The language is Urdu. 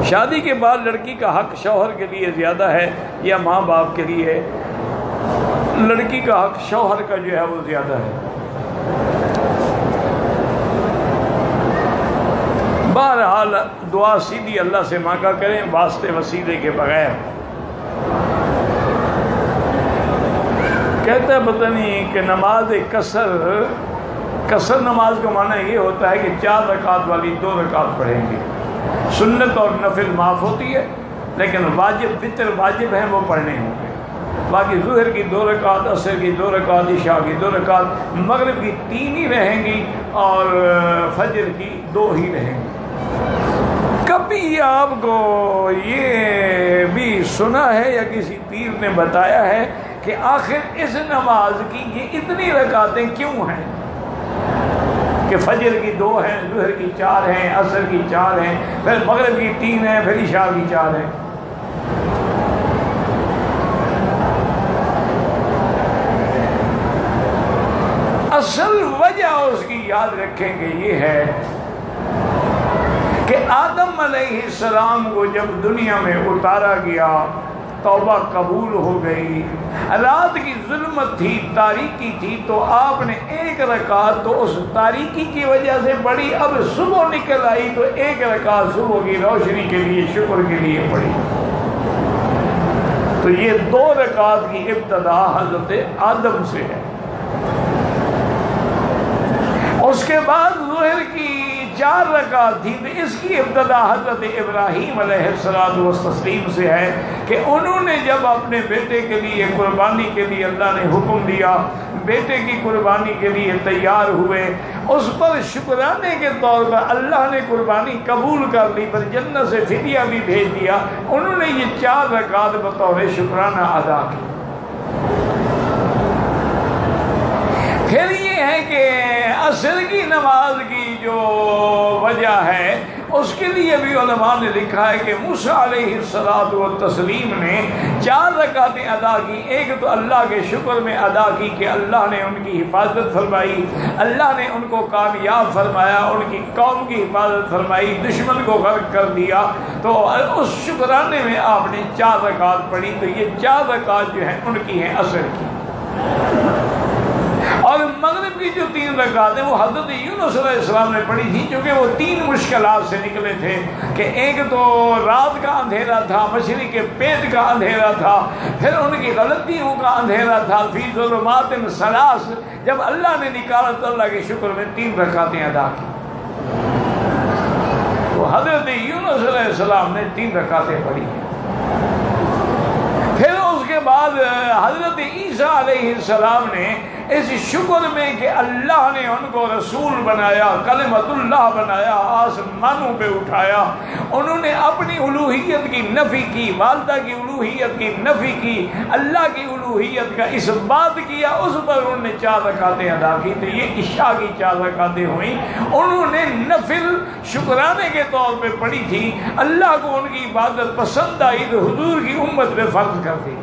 شادی کے بعد لڑکی کا حق شوہر کے لیے زیادہ ہے یا ماں باپ کے لیے؟ لڑکی کا حق شوہر کا جو ہے وہ زیادہ ہے۔ بہرحال دعا سیدھی اللہ سے مانگا کریں واسطے وسیلے کے بغیر۔ کہتا ہے پتہ نہیں کہ نماز قصر نماز کا معنی یہ ہوتا ہے کہ 4 رکعت والی 2 رکعت پڑھیں گے۔ سنت اور نفل معاف ہوتی ہے لیکن واجب وتر واجب ہیں وہ پڑھنے ہوں گے۔ باقی ظہر کی 2 رکعت، عصر کی 2 رکعت، عشاء کی 2 رکعت، مغرب کی 3 ہی رہیں گی اور فجر کی 2 ہی رہیں گی۔ کبھی آپ کو یہ بھی سنا ہے یا کسی پیر نے بتایا ہے کہ آخر اس نماز کی یہ اتنی رکعتیں کیوں ہیں؟ کہ فجر کی 2 ہیں، ظہر کی 4 ہیں، عصر کی 4 ہیں، پھر مغرب کی 3 ہیں، پھر عشاء کی 4 ہیں۔ اصل وجہ اس کی یاد رکھیں گے یہ ہے کہ آدم علیہ السلام کو جب دنیا میں اتارا گیا توبہ قبول ہو گئی، رات کی ظلمت تھی، تاریکی تھی، تو آپ نے 1 رکعت تو اس تاریکی کی وجہ سے پڑھی، اب صبح نکل آئی تو 1 رکعت صبح کی روشنی کے لیے شکر کے لیے پڑھی۔ تو یہ 2 رکعت کی ابتدا حضرت آدم سے ہے۔ اس کے بعد ظہر کی 4 رکعت تھی تو اس کی ابتدا حضرت ابراہیم علیہ السلام سے ہے کہ انہوں نے جب اپنے بیٹے کے لیے قربانی کے لیے اللہ نے حکم دیا، بیٹے کی قربانی کے لیے تیار ہوئے، اس پر شکرانے کے طور پر اللہ نے قربانی قبول کر لی، پر جنت سے فدیہ بھی بھیج دیا، انہوں نے یہ 4 رکعت بطور شکرانہ ادا کی۔ پھر یہ ہے کہ عصر کی نماز کی جو وجہ ہے اس کے لیے بھی علماء نے لکھا ہے کہ موسیٰ علیہ السلام نے 4 رکعتیں ادا کی۔ ایک تو اللہ کے شکر میں ادا کی کہ اللہ نے ان کی حفاظت فرمائی، اللہ نے ان کو کامیاب فرمایا، ان کی قوم کی حفاظت فرمائی، دشمن کو غرق کر دیا، تو اس شکرانے میں آپ نے 4 رکعت پڑھی۔ تو یہ 4 رکعت جو ہیں ان کی ہیں عصر کی۔ اور مغرب کی جو 3 رکعت ہیں وہ حضرت یونس علیہ السلام نے پڑھی تھی، چونکہ وہ 3 مشکلات سے نکلے تھے کہ ایک تو رات کا اندھیرا تھا، مشرق کے پیٹ کا اندھیرا تھا، پھر ان کی غلطیوں کا اندھیرا تھا، فی ظلمات ثلاث، جب اللہ نے نکالا تو اللہ کے شکر میں 3 رکعتیں ادا کی۔ تو حضرت یونس علیہ السلام نے 3 رکعتیں پڑھی ہیں۔ پھر اس کے بعد حضرت عیسیٰ علیہ السلام نے اس شکر میں کہ اللہ نے ان کو رسول بنایا، کلمۃ اللہ بنایا، آسمانوں پہ اٹھایا، انہوں نے اپنی الوہیت کی نفی کی، والدہ کی الوہیت کی نفی کی، اللہ کی الوہیت کا اس بات کیا، اس پر انہوں نے 4 رکعتیں ادا کی۔ تو یہ عشاء کی 4 رکعتیں ہوئیں، انہوں نے نفل شکرانے کے طور پہ پڑھی تھی، اللہ کو ان کی عبادت پسند آئی تو حضور کی امت پہ فرض کر دی۔